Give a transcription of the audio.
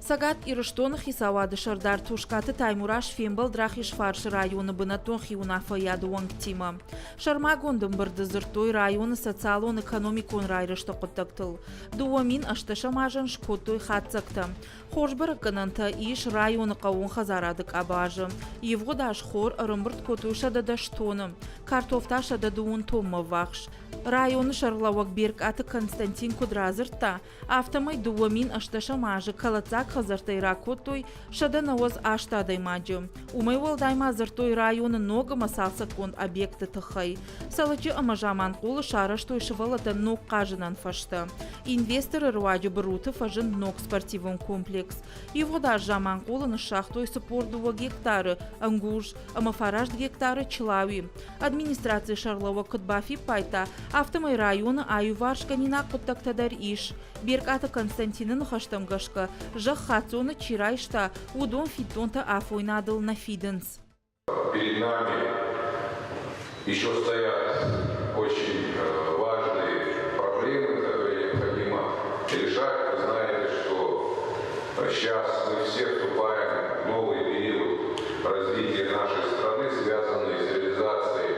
Сагат Ирыштонах и Савады Шардар Тушкаты Таймураш Фембал Драхиш Фарш районы Бынатонх и Унафа Яду Вангтима. Шармагондым Бардазыртой районы социалон экономикон райрышты құттықтыл. Дуамин ашташамажан шкоттой хатцакта. Хошбар кананта иш районы қауын хазарадык абажы. Евгодаш хор рымбырт котуша да даштоны. Картофташа да дуун томма вахш. Районы Шарлавак Берг аты Константин Кудразырта. Автомай дуамин ашташамажы калацак хазартай ракоттой шаданавоз аштадай маджы. Умай волдайма зыртой районы нога масалса конд объекты тахай. Салачы амажаман кулы шараштой шывалата ног кажынан фашта. Инвесторы руаджы бруты фажын ног спортивен комплекс. Его даже жаман кулы на шахтой сапордува гектары ангуш, амафараж гектары чилави. Администрация Шарлова Кутбафи пайта автомай районы аю варшканина куттактадар иш. Берг аты Константинын хаштамгашка. Жах хацоны чирайшта удон фитонта афойнадыл на фиденс. Перед нами еще стоят очень важные проблемы, которые необходимо решать. Вы знаете, что сейчас мы все вступаем в новый период развития нашей страны, связанный с реализацией